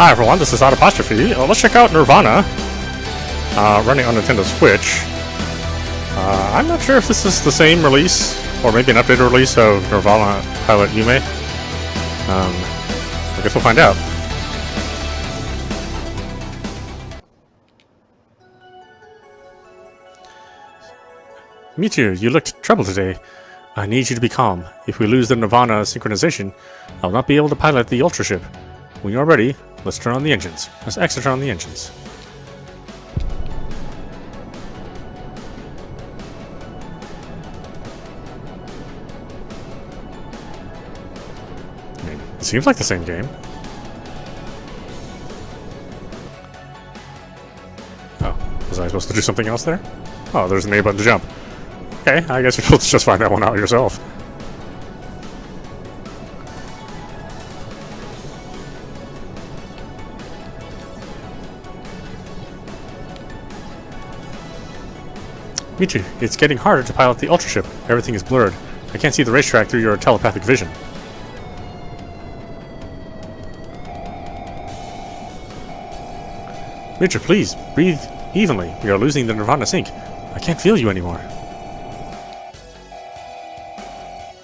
Hi everyone, this is audap. Let's check out Nirvana, running on Nintendo Switch. I'm not sure if this is the same release, or maybe an updated release of Nirvana Pilot Yume. I guess we'll find out. Michiru, you looked troubled today. I need you to be calm. If we lose the Nirvana synchronization, I will not be able to pilot the Ultra Ship. When you're ready, let's turn on the engines. Let's exit on the engines. I mean, it seems like the same game. Oh, was I supposed to do something else there? Oh, there's an A button to jump. Okay, I guess you'll just find that one out yourself. Michiru, it's getting harder to pilot the Ultra Ship. Everything is blurred. I can't see the racetrack through your telepathic vision. Michiru, please, breathe evenly. We are losing the Nirvana sync. I can't feel you anymore.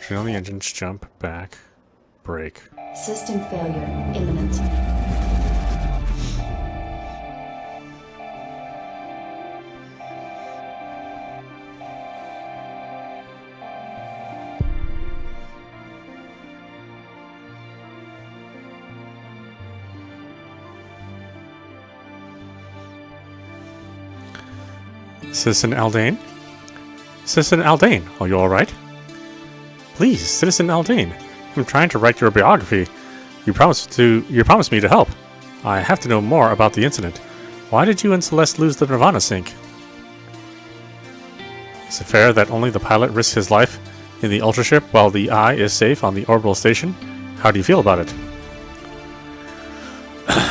Turn on the engines, jump, back, brake. System failure imminent. Citizen Aldane? Citizen Aldane, are you alright? Please, Citizen Aldane, I'm trying to write your biography. You promised me to help. I have to know more about the incident. Why did you and Celeste lose the Nirvana sync? Is it fair that only the pilot risks his life in the Ultra Ship while the Eye is safe on the orbital station? How do you feel about it?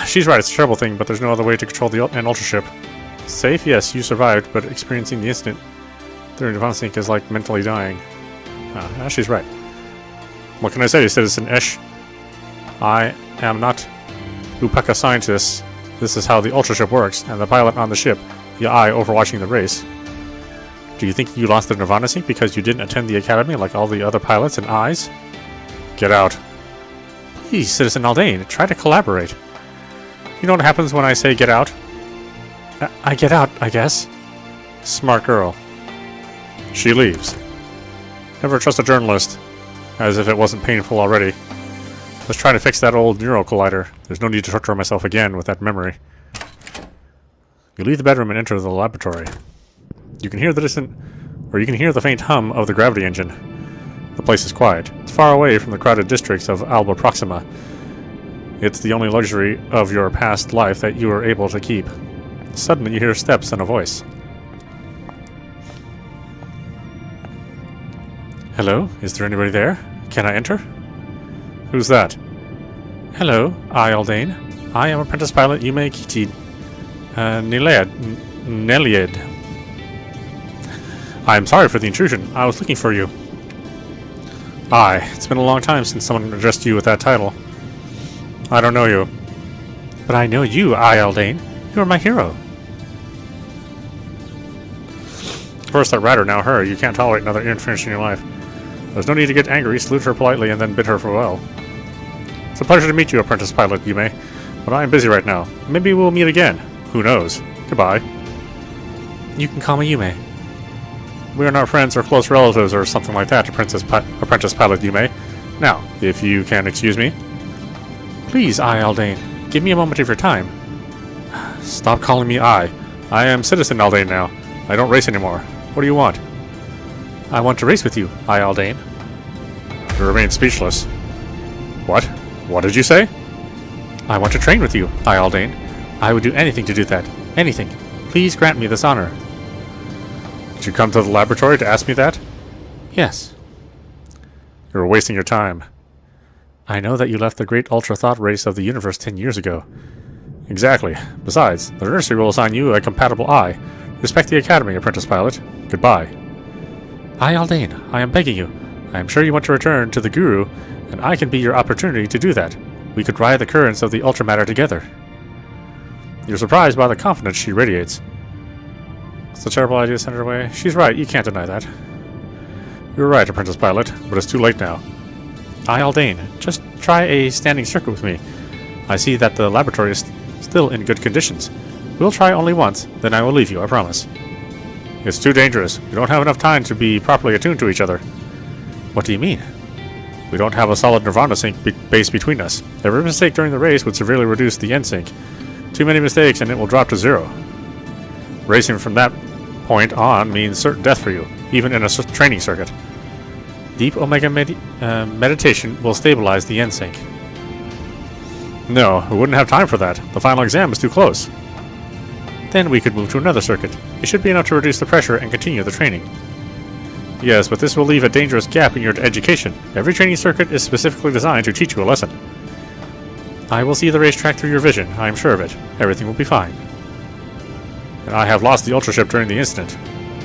She's right, it's a terrible thing, but there's no other way to control an Ultra Ship. Safe? Yes, you survived, but experiencing the incident during Nirvana sync is like mentally dying. She's right. What can I say, Citizen Esh? I am not Upeka scientist. This is how the Ultra Ship works, and the pilot on the ship, the Eye overwatching the race. Do you think you lost the Nirvana sync because you didn't attend the academy like all the other pilots and Eyes? Get out. Please, Citizen Aldane, try to collaborate. You know what happens when I say get out? I get out, I guess. Smart girl. She leaves. Never trust a journalist, as if it wasn't painful already. Let's try to fix that old neural collider. There's no need to torture myself again with that memory. You leave the bedroom and enter the laboratory. You can hear the faint hum of the gravity engine. The place is quiet. It's far away from the crowded districts of Alba Proxima. It's the only luxury of your past life that you are able to keep. Suddenly you hear steps and a voice. Hello? Is there anybody there? Can I enter? Who's that? Hello, I Aldane. I am apprentice pilot Yume Kichi Neliad. I am sorry for the intrusion. I was looking for you. It's been a long time since someone addressed you with that title. I don't know you. But I know you, I Aldane. You are my hero. First that rider, now her. You can't tolerate another interference in your life. There's no need to get angry. Salute her politely and then bid her farewell. It's a pleasure to meet you, apprentice pilot Yume. But I am busy right now. Maybe we'll meet again. Who knows? Goodbye. You can call me Yume. We are not friends or close relatives or something like that, apprentice pilot Yume. Now, if you can excuse me. Please, I Aldane. Give me a moment of your time. Stop calling me I. I am Citizen Aldane now. I don't race anymore. What do you want? I want to race with you, I Aldane. You remain speechless. What? What did you say? I want to train with you, I Aldane. I would do anything to do that. Anything. Please grant me this honor. Did you come to the laboratory to ask me that? Yes. You were wasting your time. I know that you left the great Ultra Thought race of the universe 10 years ago. Exactly. Besides, the nursery will assign you a compatible eye. Respect the academy, apprentice pilot. Goodbye. I Aldane, I am begging you. I am sure you want to return to the Guru, and I can be your opportunity to do that. We could ride the currents of the ultramatter together. You're surprised by the confidence she radiates. It's a terrible idea to send her away. She's right, you can't deny that. You were right, Apprentice Pilot, but it's too late now. Aldane, just try a standing circuit with me. I see that the laboratory is still in good conditions. We'll try only once, then I will leave you, I promise. It's too dangerous. We don't have enough time to be properly attuned to each other. What do you mean? We don't have a solid Nirvana sync base between us. Every mistake during the race would severely reduce the end sync. Too many mistakes and it will drop to 0. Racing from that point on means certain death for you, even in a training circuit. Deep Omega meditation will stabilize the end sync. No, we wouldn't have time for that. The final exam is too close. Then we could move to another circuit. It should be enough to reduce the pressure and continue the training. Yes, but this will leave a dangerous gap in your education. Every training circuit is specifically designed to teach you a lesson. I will see the racetrack through your vision, I am sure of it. Everything will be fine. And I have lost the Ultra ship during the incident.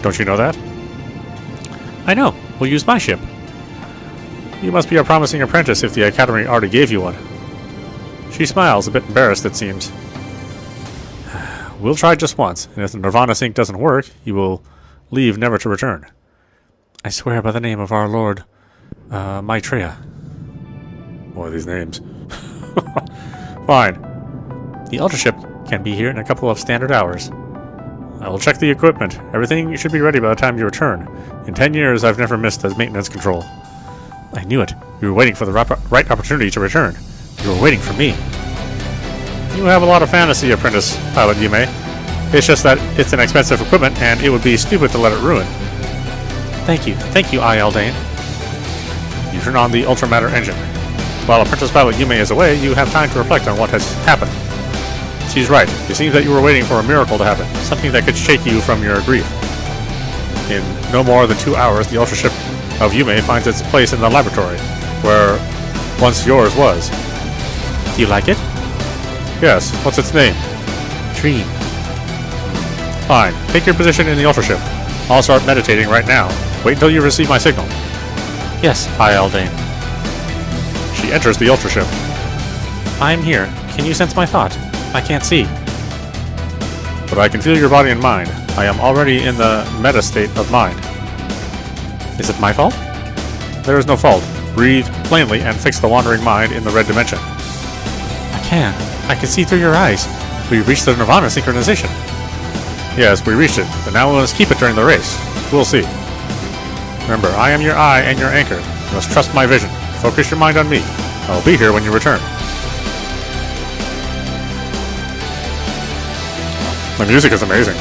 Don't you know that? I know. We'll use my ship. You must be a promising apprentice if the Academy already gave you one. She smiles, a bit embarrassed it seems. We'll try just once, and if the Nirvana sync doesn't work, you will leave never to return. I swear by the name of our Lord, Maitreya. Boy, these names. Fine. The Ultra ship can be here in a couple of standard hours. I will check the equipment. Everything should be ready by the time you return. In 10 years, I've never missed a maintenance control. I knew it. You were waiting for the right opportunity to return. You were waiting for me. You have a lot of fantasy, Apprentice Pilot Yume. It's just that it's an expensive equipment, and it would be stupid to let it ruin. Thank you, Aldane. You turn on the ultramatter engine. While Apprentice Pilot Yume is away, you have time to reflect on what has happened. She's right. It seems that you were waiting for a miracle to happen, something that could shake you from your grief. In no more than 2 hours, the Ultra ship of Yume finds its place in the laboratory, where once yours was. Do you like it? Yes. What's its name? Dream. Fine. Take your position in the Ultra ship. I'll start meditating right now. Wait until you receive my signal. Yes, Aldane. She enters the Ultra ship. I am here. Can you sense my thought? I can't see. But I can feel your body and mind. I am already in the meta state of mind. Is it my fault? There is no fault. Breathe plainly and fix the wandering mind in the red dimension. I can see through your eyes. We reached the Nirvana synchronization. Yes, we reached it, but now we must keep it during the race. We'll see. Remember, I am your eye and your anchor. You must trust my vision. Focus your mind on me. I'll be here when you return. The music is amazing.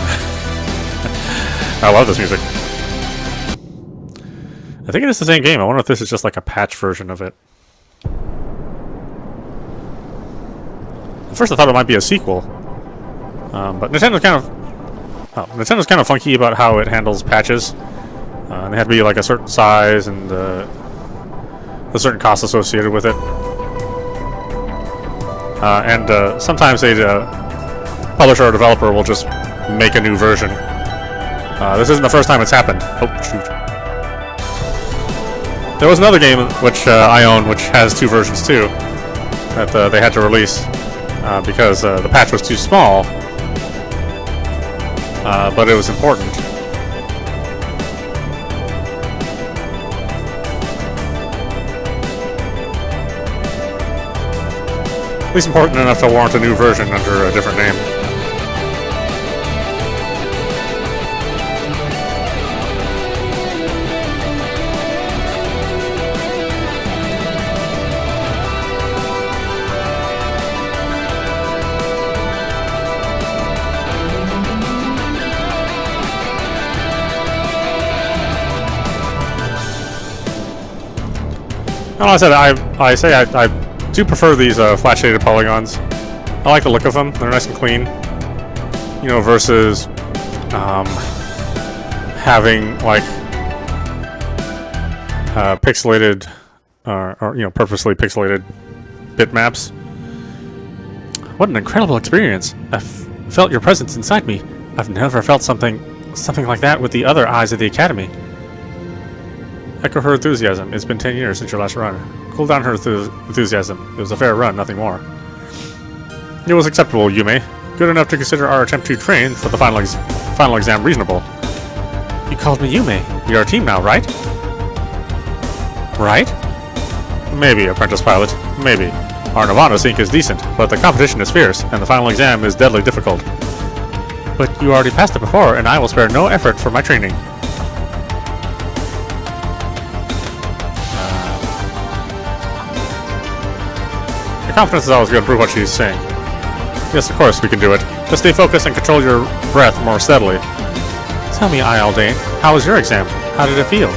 I love this music. I think it is the same game. I wonder if this is just like a patch version of it. At first I thought it might be a sequel. But Nintendo's kind of funky about how it handles patches. They have to be like a certain size and a certain cost associated with it. And sometimes a publisher or developer will just make a new version. This isn't the first time it's happened. Oh, shoot. There was another game which I own, which has 2 versions too, that they had to release because the patch was too small, but it was important. At least important enough to warrant a new version under a different name. Well, I do prefer these flat shaded polygons. I like the look of them. They're nice and clean. You know, versus having like pixelated or you know, purposely pixelated bitmaps. What an incredible experience! I've felt your presence inside me. I've never felt something like that with the other eyes of the Academy. Echo her enthusiasm. It's been 10 years since your last run. Cool down her enthusiasm. It was a fair run, nothing more. It was acceptable, Yume. Good enough to consider our attempt to train for the final exam reasonable. You called me Yume. We are a team now, right? Right? Maybe, apprentice pilot. Maybe. Our Nirvana sync is decent, but the competition is fierce, and the final exam is deadly difficult. But you already passed it before, and I will spare no effort for my training. Your confidence is always going to prove what she's saying. Yes, of course, we can do it. Just stay focused and control your breath more steadily. Tell me, Aldane, how was your exam? How did it feel?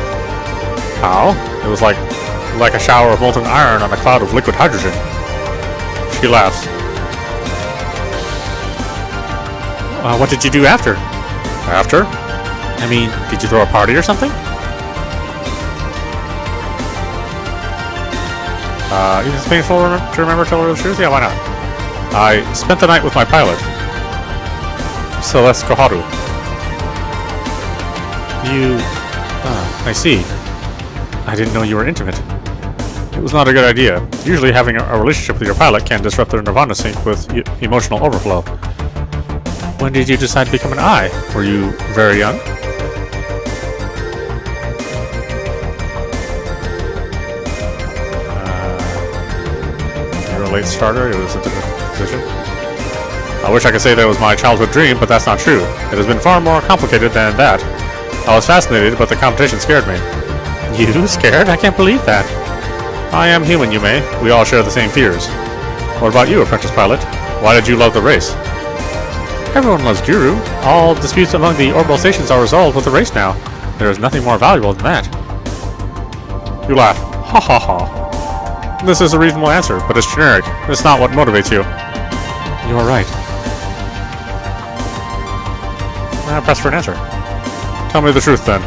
How? It was like a shower of molten iron on a cloud of liquid hydrogen. She laughs. What did you do after? After? I mean, did you throw a party or something? Is it painful to remember tell her the truth? Yeah, why not? I spent the night with my pilot, Celeste Koharu. You... I see. I didn't know you were intimate. It was not a good idea. Usually having a relationship with your pilot can disrupt their Nirvana sync with emotional overflow. When did you decide to become an eye? Were you very young? You're a late starter. It was a different decision. I wish I could say that was my childhood dream, but that's not true. It has been far more complicated than that. I was fascinated, but the competition scared me. You scared? I can't believe that. I am human, Yume. We all share the same fears. What about you, apprentice pilot? Why did you love the race? Everyone loves Guru. All disputes among the orbital stations are resolved with the race now. There is nothing more valuable than that. You laugh. Ha ha ha. This is a reasonable answer, but it's generic. It's not what motivates you. You are right. Press for an answer. Tell me the truth, then.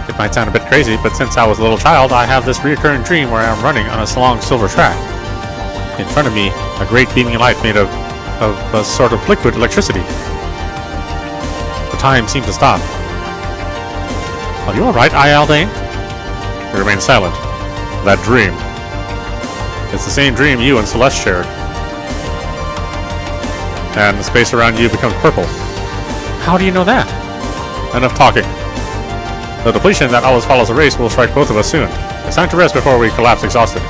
It might sound a bit crazy, but since I was a little child, I have this recurring dream where I am running on a long silver track. In front of me, a great beaming light made of a sort of liquid electricity. The time seemed to stop. Are you alright, Aldane? He remained silent. That dream. It's the same dream you and Celeste shared. And the space around you becomes purple. How do you know that? Enough talking. The depletion that always follows a race will strike both of us soon. It's time to rest before we collapse exhausted.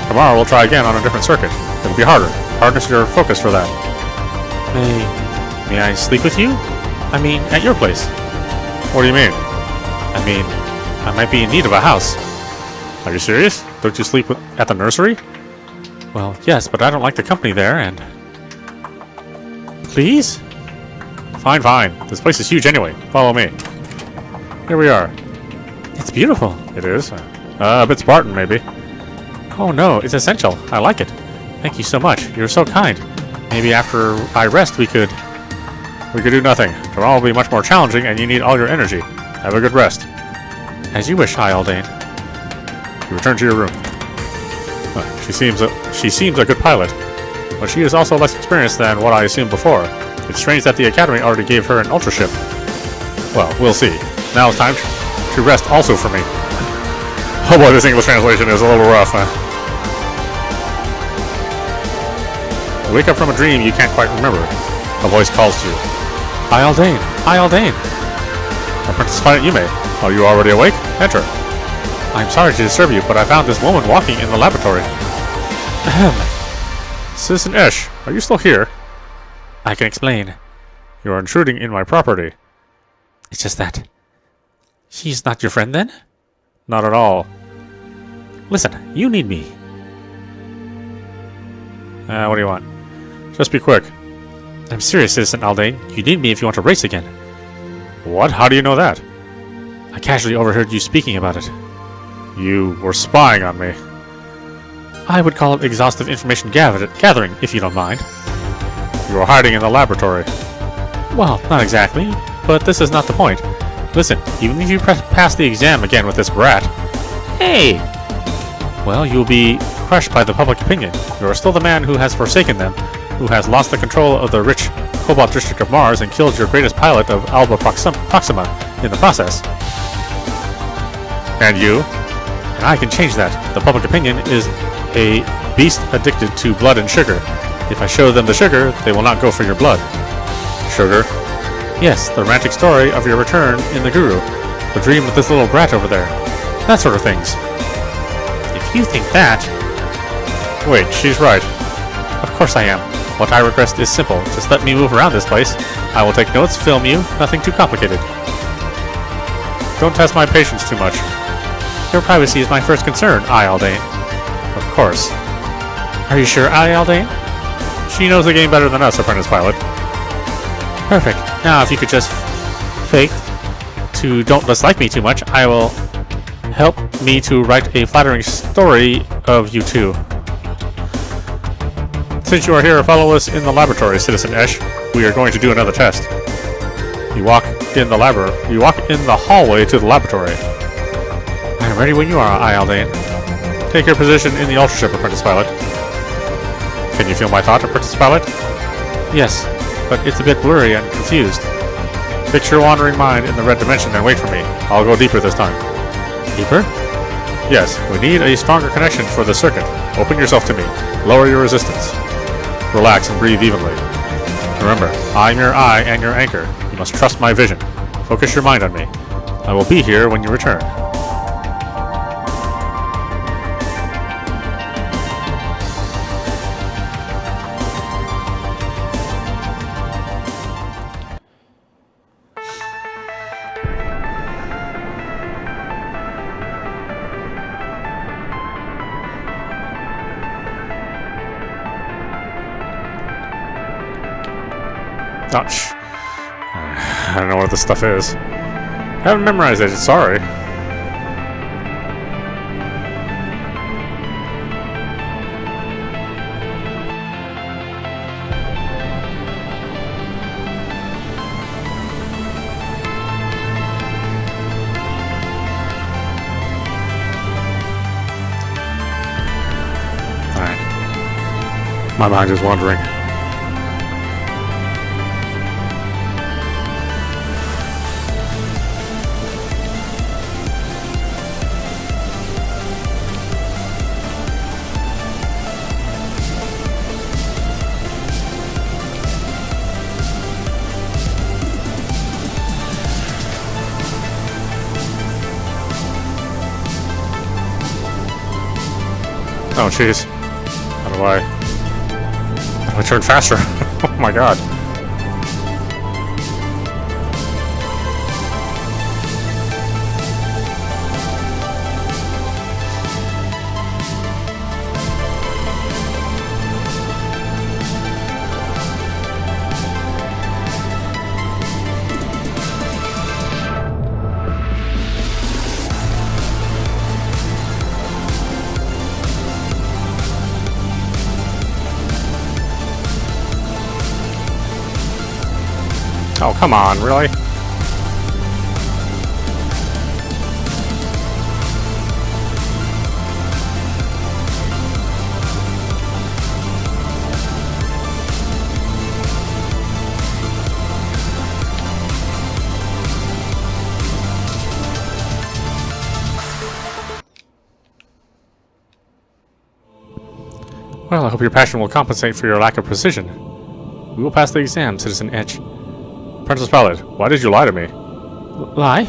Tomorrow we'll try again on a different circuit. It'll be harder. Harness your focus for that. May I sleep with you? I mean, at your place. What do you mean? I mean, I might be in need of a house. Are you serious? Don't you sleep at the nursery? Well, yes, but I don't like the company there, and... Please? Fine, fine. This place is huge anyway. Follow me. Here we are. It's beautiful. It is. A bit Spartan, maybe. Oh no, it's essential. I like it. Thank you so much. You're so kind. Maybe after I rest we could do nothing. Tomorrow will be much more challenging and you need all your energy. Have a good rest. As you wish, Aldane. You return to your room. She seems a good pilot, but she is also less experienced than what I assumed before. It's strange that the Academy already gave her an ultra ship. Well, we'll see. Now it's time to rest also for me. Oh boy, this English translation is a little rough, huh? You wake up from a dream you can't quite remember. A voice calls to you. Aldane! Aldane! Apprentice Pilot Yume. Are you already awake? Enter. I'm sorry to disturb you, but I found this woman walking in the laboratory. Ahem. Citizen Esh, are you still here? I can explain. You are intruding in my property. It's just that. She's not your friend, then? Not at all. Listen, you need me. What do you want? Just be quick. I'm serious, Citizen Aldane. You need me if you want to race again. What? How do you know that? I casually overheard you speaking about it. You were spying on me. I would call it exhaustive information gathering, if you don't mind. You were hiding in the laboratory. Well, not exactly, but this is not the point. Listen, even if you pass the exam again with this brat... Hey! Well, you'll be crushed by the public opinion. You are still the man who has forsaken them, who has lost the control of the rich Cobalt District of Mars and killed your greatest pilot of Alba Proxima in the process. And you? And I can change that. The public opinion is a beast addicted to blood and sugar. If I show them the sugar, they will not go for your blood. Sugar? Yes, the romantic story of your return in the Guru. The dream with this little brat over there. That sort of things. If you think that... Wait, she's right. Of course I am. What I request is simple. Just let me move around this place. I will take notes, film you, nothing too complicated. Don't test my patience too much. Your privacy is my first concern, Aldane. Of course. Are you sure, Aldane? She knows the game better than us, Apprentice Pilot. Perfect. Now, if you could just fake to don't dislike me too much, I will help me to write a flattering story of you two. Since you are here, follow us in the laboratory, Citizen Esh. We are going to do another test. You walk in the hallway to the laboratory. I am ready when you are, Aldane. Take your position in the Ultra Ship, Apprentice Pilot. Can you feel my thought, Apprentice Pilot? Yes, but it's a bit blurry and confused. Fix your wandering mind in the red dimension and wait for me. I'll go deeper this time. Deeper? Yes, we need a stronger connection for the circuit. Open yourself to me. Lower your resistance. Relax and breathe evenly. Remember, I'm your eye and your anchor. You must trust my vision. Focus your mind on me. I will be here when you return. Oh, I don't know what this stuff is. I haven't memorized it, sorry. Alright. My mind is wandering. Oh jeez. How do I turn faster? Oh my god. Oh, come on, really? Well, I hope your passion will compensate for your lack of precision. We will pass the exam, Citizen Edge. Apprentice Pilot, why did you lie to me? Lie?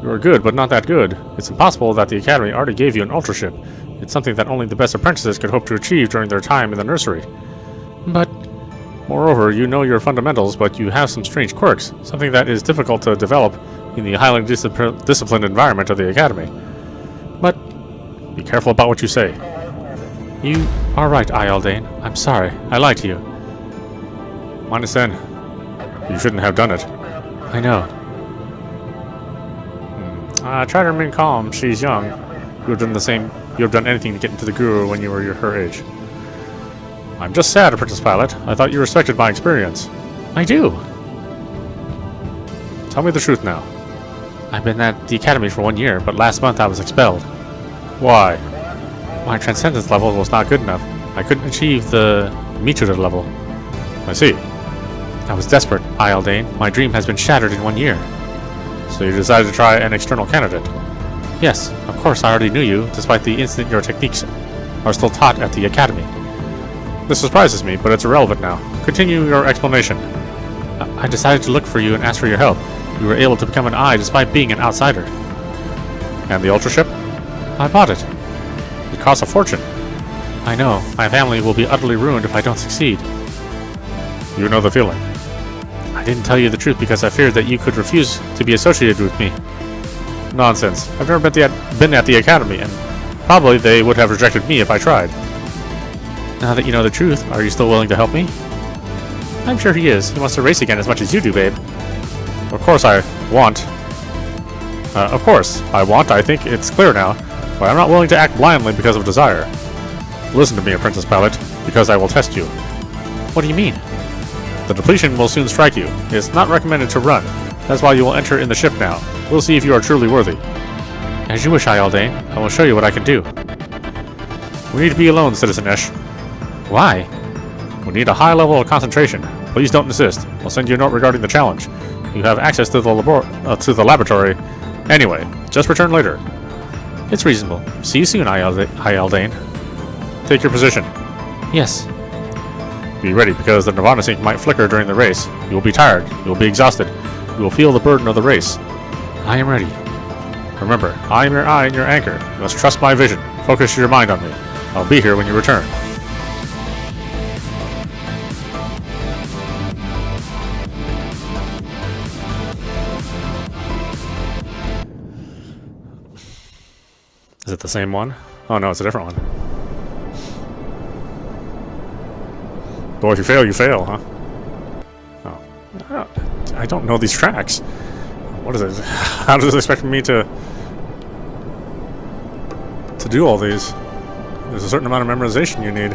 You are good, but not that good. It's impossible that the Academy already gave you an Ultra Ship. It's something that only the best apprentices could hope to achieve during their time in the nursery. But, moreover, you know your fundamentals, but you have some strange quirks, something that is difficult to develop in the highly disciplined environment of the Academy. But, be careful about what you say. You are right, Aldane. I'm sorry. I lied to you. Minus N. You shouldn't have done it. I know. Try to remain calm. She's young. You have done the same. You have done anything to get into the Guru when you were her age. I'm just sad, Apprentice Pilot. I thought you respected my experience. I do. Tell me the truth now. I've been at the Academy for 1 year, but last month I was expelled. Why? My transcendence level was not good enough. I couldn't achieve the Mituda level. I see. I was desperate, Aldane. My dream has been shattered in 1 year. So you decided to try an external candidate? Yes, of course I already knew you, despite the incident your techniques are still taught at the academy. This surprises me, but it's irrelevant now. Continue your explanation. I decided to look for you and ask for your help. You were able to become an eye despite being an outsider. And the Ultra Ship? I bought it. It costs a fortune. I know. My family will be utterly ruined if I don't succeed. You know the feeling. I didn't tell you the truth because I feared that you could refuse to be associated with me. Nonsense. I've never been at the academy, and probably they would have rejected me if I tried. Now that you know the truth, are you still willing to help me? I'm sure he is. He wants to race again as much as you do, babe. Of course I want. I think it's clear now, but I'm not willing to act blindly because of desire. Listen to me, Apprentice Pilot, because I will test you. What do you mean? The depletion will soon strike you. It's not recommended to run. That's why you will enter in the ship now. We'll see if you are truly worthy. As you wish, Ialdane. I will show you what I can do. We need to be alone, Citizen Esh. Why? We need a high level of concentration. Please don't insist. I'll send you a note regarding the challenge. You have access to the laboratory. Anyway, just return later. It's reasonable. See you soon, Ialdane. Take your position. Yes. Be ready, because the Nirvana Sync might flicker during the race. You will be tired. You will be exhausted. You will feel the burden of the race. I am ready. Remember, I am your eye and your anchor. You must trust my vision. Focus your mind on me. I'll be here when you return. Is it the same one? Oh no, it's a different one. Well, if you fail, huh? Oh. I don't know these tracks. What is it? How does it expect me to do all these? There's a certain amount of memorization you need.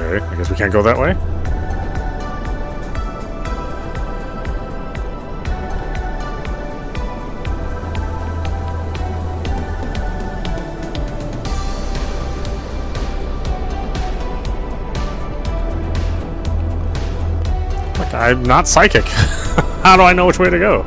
Okay, I guess we can't go that way. Look, I'm not psychic. How do I know which way to go?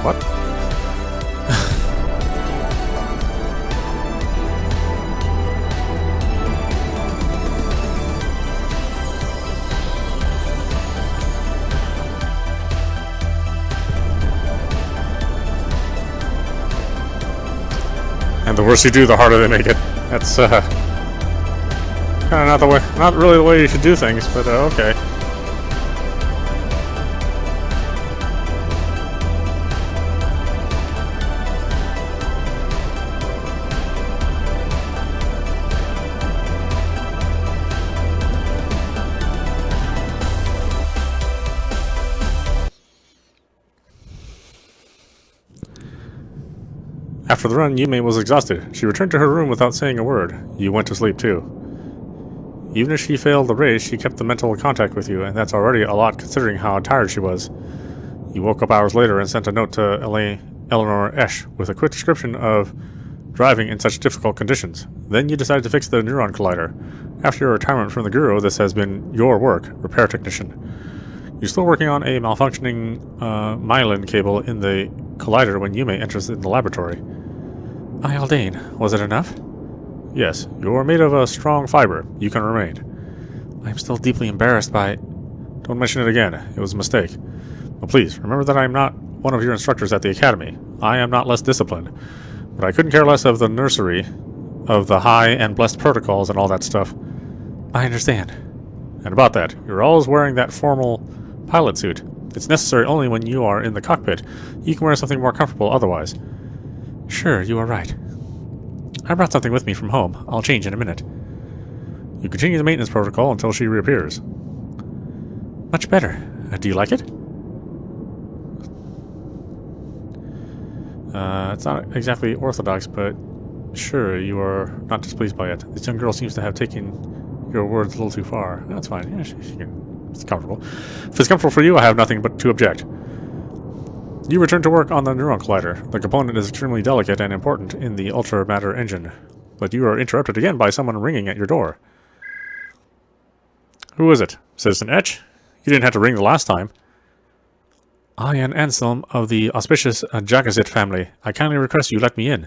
What? And the worse you do, the harder they make it. That's kind of not really the way you should do things, but okay. After the run, Yume was exhausted. She returned to her room without saying a word. You went to sleep too. Even if she failed the race, she kept the mental contact with you, and that's already a lot considering how tired she was. You woke up hours later and sent a note to Eleanor Esh with a quick description of driving in such difficult conditions. Then you decided to fix the neuron collider. After your retirement from the Guru, this has been your work, repair technician. You're still working on a malfunctioning myelin cable in the collider when Yume enters in the laboratory. Ialdane, was it enough? Yes, you are made of a strong fiber. You can remain. I am still deeply embarrassed by... Don't mention it again. It was a mistake. But please, remember that I am not one of your instructors at the academy. I am not less disciplined. But I couldn't care less of the nursery, of the high and blessed protocols and all that stuff. I understand. And about that, you're always wearing that formal pilot suit. It's necessary only when you are in the cockpit. You can wear something more comfortable otherwise. Sure, you are right. I brought something with me from home. I'll change in a minute. You continue the maintenance protocol until she reappears. Much better. Do you like it? It's not exactly orthodox, but sure, you are not displeased by it. This young girl seems to have taken your words a little too far. That's fine. Yeah, she can, it's comfortable. If it's comfortable for you, I have nothing but to object. You return to work on the neuron collider. The component is extremely delicate and important in the ultra matter engine. But you are interrupted again by someone ringing at your door. Who is it? Citizen Etch? You didn't have to ring the last time. I am Anselm of the auspicious Jagazit family. I kindly request you let me in.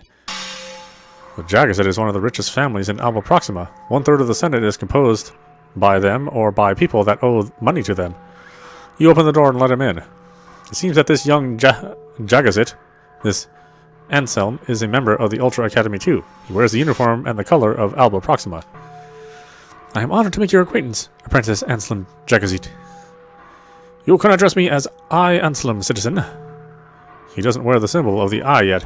The Jagazit is one of the richest families in Alba Proxima. 1/3 of the Senate is composed by them or by people that owe money to them. You open the door and let him in. It seems that this young Jagazit, this Anselm, is a member of the Ultra Academy too. He wears the uniform and the color of Alba Proxima. I am honored to make your acquaintance, Apprentice Anselm Jagazit. You can address me as I, Anselm, citizen. He doesn't wear the symbol of the I yet.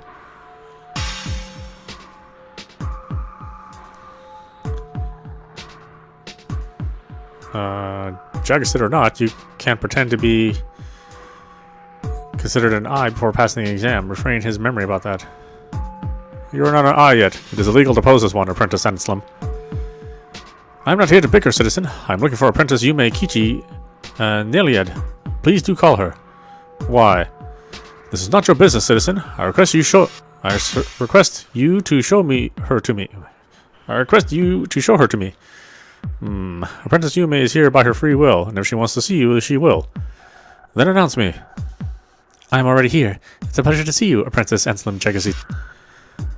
Jagazit or not, you can't pretend to be considered an I before passing the exam. Refrain his memory about that. You are not an I yet. It is illegal to pose as one, Apprentice Anselm. I am not here to bicker, citizen. I am looking for Apprentice Yume Kichi Neliad. Please do call her. Why? This is not your business, citizen. I request you to show her to me. Apprentice Yume is here by her free will, and if she wants to see you, she will. Then announce me. I am already here. It's a pleasure to see you, Apprentice Anselm Jagazit.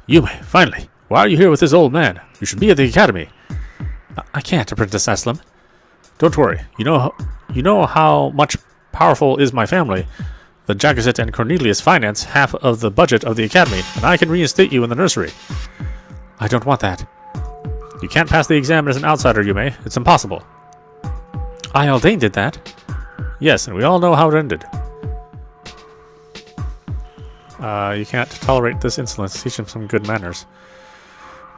Yume, finally. Why are you here with this old man? You should be at the academy. I can't, Apprentice Anselm. Don't worry. You know how much powerful is my family. The Jagazit and Cornelius finance half of the budget of the academy, and I can reinstate you in the nursery. I don't want that. You can't pass the exam as an outsider, Yume. It's impossible. I Aldane did that. Yes, and we all know how it ended. You can't tolerate this insolence. Teach him some good manners.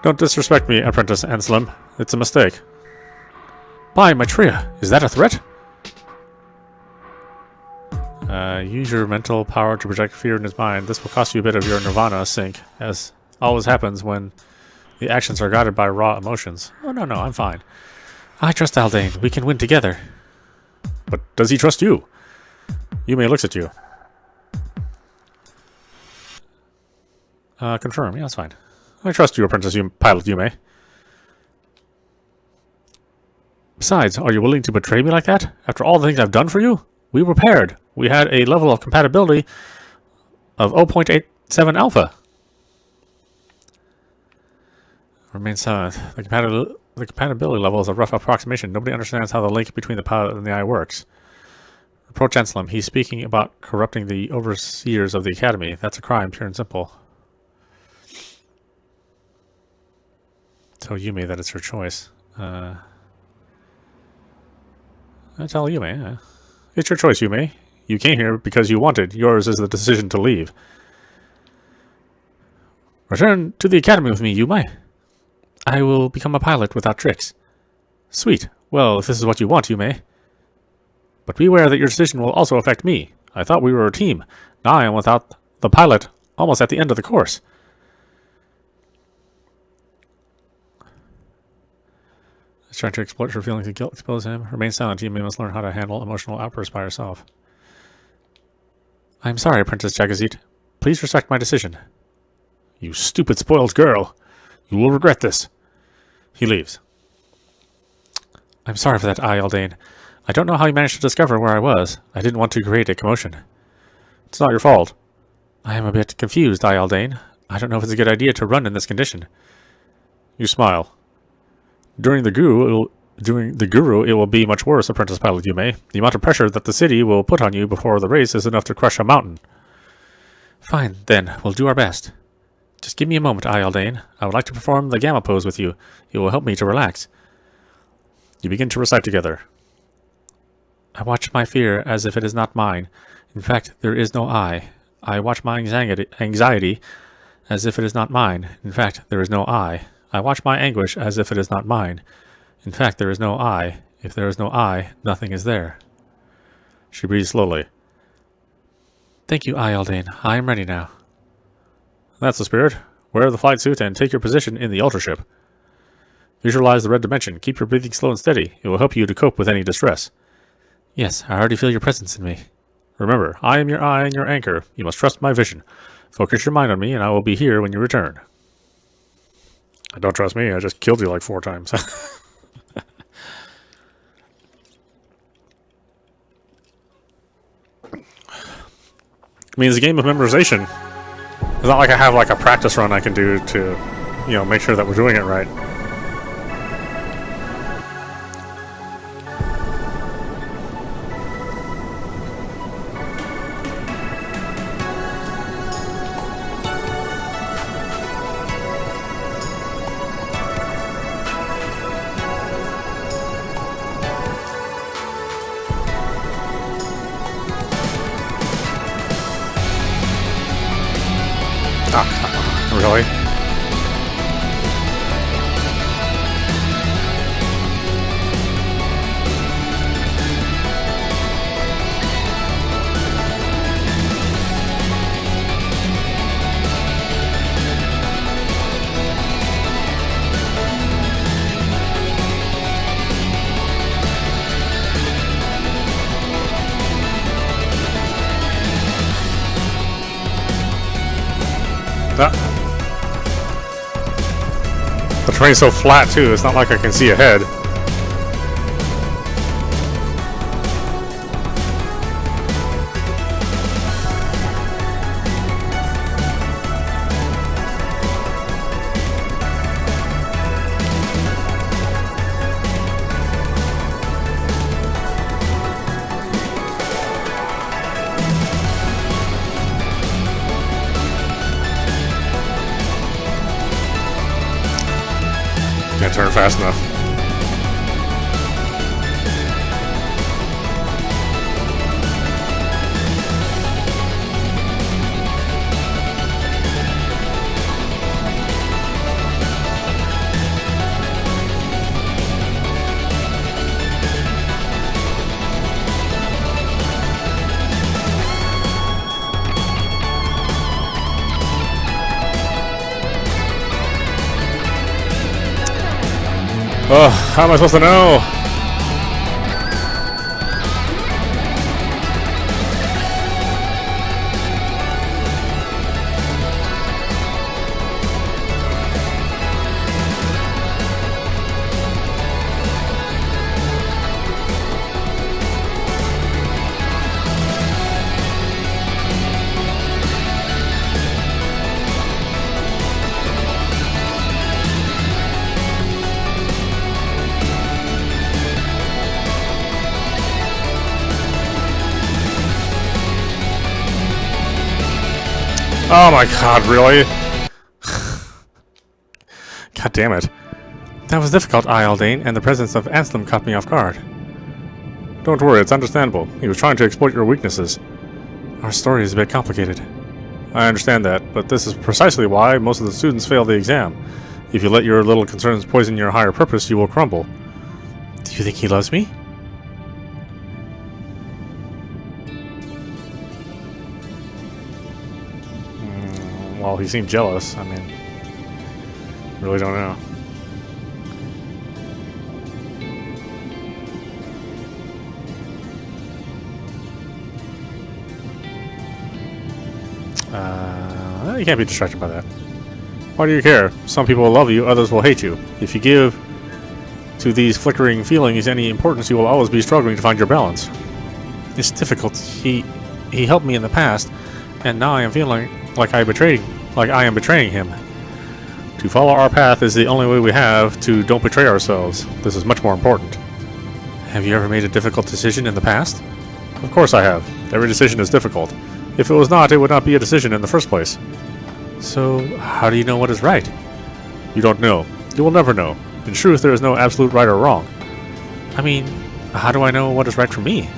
Don't disrespect me, Apprentice Anselm. It's a mistake. By Maitreya, is that a threat? Use your mental power to project fear in his mind. This will cost you a bit of your Nirvana sync, as always happens when the actions are guided by raw emotions. Oh, no, I'm fine. I trust Aldane. We can win together. But does he trust you? Yume looks at you. Confirm. Yeah, that's fine. I trust you, Apprentice Pilot Yume. Besides, are you willing to betray me like that? After all the things I've done for you? We were paired. We had a level of compatibility of 0.87 alpha. Remains silent. The compatibility level is a rough approximation. Nobody understands how the link between the pilot and the eye works. Approach Anselm. He's speaking about corrupting the overseers of the academy. That's a crime, pure and simple. Tell Yume that it's her choice. I tell Yume, yeah. It's your choice, Yume. You came here because you wanted. Yours is the decision to leave. Return to the academy with me, Yume. I will become a pilot without tricks. Sweet. Well, if this is what you want, Yume. But beware that your decision will also affect me. I thought we were a team. Now I am without the pilot almost at the end of the course. Trying to exploit her feelings of guilt, expose him. Remain silent. Yume must learn how to handle emotional outbursts by herself. I am sorry, Apprentice Jagazit. Please respect my decision. You stupid, spoiled girl. You will regret this. He leaves. I'm sorry for that, Aldane. I don't know how you managed to discover where I was. I didn't want to create a commotion. It's not your fault. I am a bit confused, Aldane. I don't know if it's a good idea to run in this condition. You smile. During the Guru, it will be much worse, Apprentice Pilot Yume. The amount of pressure that the city will put on you before the race is enough to crush a mountain. Fine, then. We'll do our best. Just give me a moment, Aldane. I would like to perform the Gamma pose with you. It will help me to relax. You begin to recite together. I watch my fear as if it is not mine. In fact, there is no I. I watch my anxiety as if it is not mine. In fact, there is no I. I watch my anguish as if it is not mine. In fact, there is no I. If there is no I, nothing is there. She breathes slowly. Thank you, Aldane. I am ready now. That's the spirit. Wear the flight suit and take your position in the Ultra ship. Visualize the red dimension. Keep your breathing slow and steady. It will help you to cope with any distress. Yes, I already feel your presence in me. Remember, I am your eye and your anchor. You must trust my vision. Focus your mind on me, and I will be here when you return. Don't trust me. I just killed you like 4 times. I mean, it's a game of memorization. It's not like I have like a practice run I can do to, make sure that we're doing it right. Really? The terrain's so flat too, it's not like I can see ahead. Can't turn fast enough. Oh, how am I supposed to know? Oh my god, really? God damn it. That was difficult, Aldane, and the presence of Anselm caught me off guard. Don't worry, it's understandable. He was trying to exploit your weaknesses. Our story is a bit complicated. I understand that, but this is precisely why most of the students fail the exam. If you let your little concerns poison your higher purpose, you will crumble. Do you think he loves me? Well, he seemed jealous. I mean, really don't know. You can't be distracted by that. Why do you care? Some people will love you, others will hate you. If you give to these flickering feelings any importance, you will always be struggling to find your balance. It's difficult. He helped me in the past, and now I am feeling like I am betraying him. To follow our path is the only way we have to don't betray ourselves. This is much more important. Have you ever made a difficult decision in the past? Of course I have. Every decision is difficult. If it was not, it would not be a decision in the first place. So, how do you know what is right? You don't know. You will never know. In truth, there is no absolute right or wrong. I mean, how do I know what is right for me?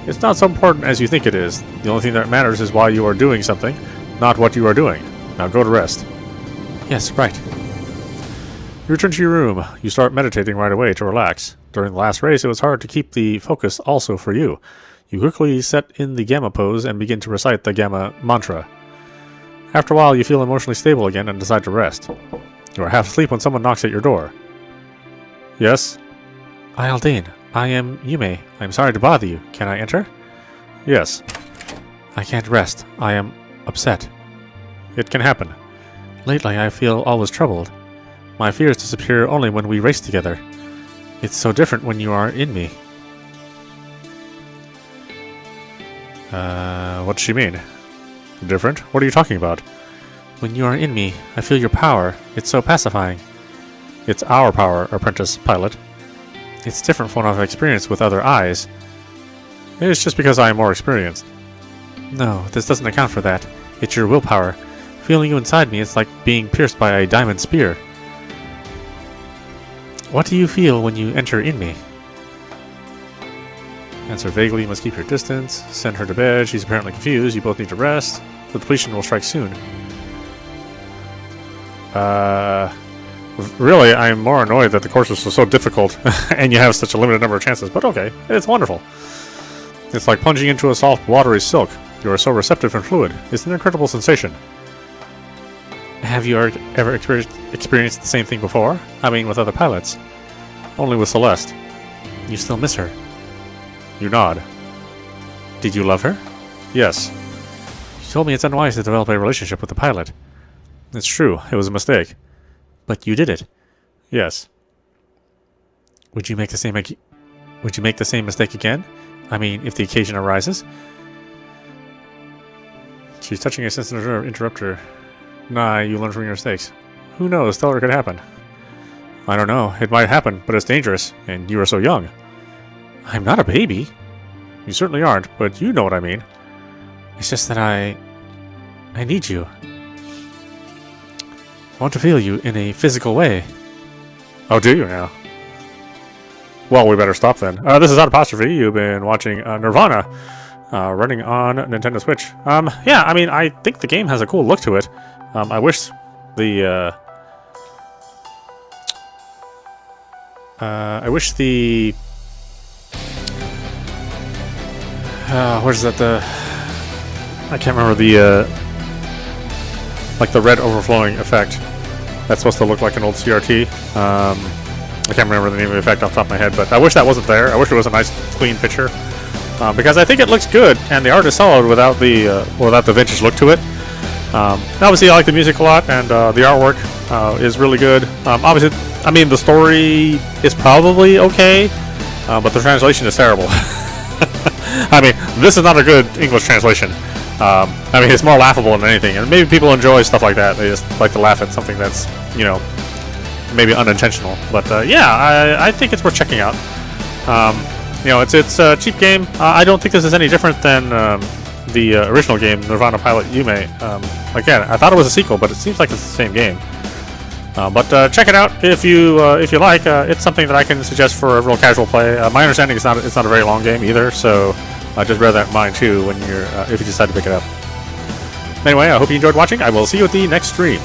It's not so important as you think it is. The only thing that matters is why you are doing something, not what you are doing. Now go to rest. Yes, right. You return to your room. You start meditating right away to relax. During the last race, it was hard to keep the focus also for you. You quickly set in the Gamma pose and begin to recite the Gamma mantra. After a while, you feel emotionally stable again and decide to rest. You are half asleep when someone knocks at your door. Yes? Aldane, I am Yume. I am sorry to bother you. Can I enter? Yes. I can't rest. I am upset. It can happen. Lately, I feel always troubled. My fears disappear only when we race together. It's so different when you are in me. What does she mean? Different? What are you talking about? When you are in me, I feel your power. It's so pacifying. It's our power, apprentice pilot. It's different from what I've experienced with other eyes. It's just because I am more experienced. No, this doesn't account for that. It's your willpower. Feeling you inside me is like being pierced by a diamond spear. What do you feel when you enter in me? Answer vaguely, you must keep your distance. Send her to bed. She's apparently confused. You both need to rest. The depletion will strike soon. Really, I'm more annoyed that the courses are so difficult and you have such a limited number of chances, but okay, it's wonderful. It's like plunging into a soft, watery silk. You are so receptive and fluid. It's an incredible sensation. Have you ever experienced the same thing before? I mean, with other pilots. Only with Celeste. You still miss her. You nod. Did you love her? Yes. She told me it's unwise to develop a relationship with the pilot. It's true, it was a mistake. But you did it. Yes. Would you make the same mistake again? I mean, if the occasion arises? She's touching a sensitive nerve. Interrupt her. Nah, you learn from your mistakes. Who knows? Tell her it could happen. I don't know. It might happen, but it's dangerous, and you are so young. I'm not a baby. You certainly aren't, but you know what I mean. It's just that I need you. I want to feel you in a physical way. Oh, do you now? Well, we better stop then. This is audap. You've been watching Nirvana, running on Nintendo Switch. Yeah, I mean, I think the game has a cool look to it. I wish the where's that, I can't remember the, like the red overflowing effect. That's supposed to look like an old CRT. I can't remember the name of the effect off the top of my head, but I wish that wasn't there. I wish it was a nice, clean picture. Because I think it looks good, and the art is solid without the vintage look to it. Obviously, I like the music a lot, and the artwork is really good. Obviously, I mean, the story is probably okay, but the translation is terrible. I mean, this is not a good English translation. I mean, it's more laughable than anything, and maybe people enjoy stuff like that. They just like to laugh at something that's, you know, maybe unintentional. But yeah, I think it's worth checking out. You know, it's a cheap game. I don't think this is any different than the original game, Nirvana Pilot Yume. Again, I thought it was a sequel, but it seems like it's the same game. But check it out if you like. It's something that I can suggest for a real casual play. My understanding is it's not a very long game either, so just bear that in mind too when if you decide to pick it up. Anyway, I hope you enjoyed watching. I will see you at the next stream.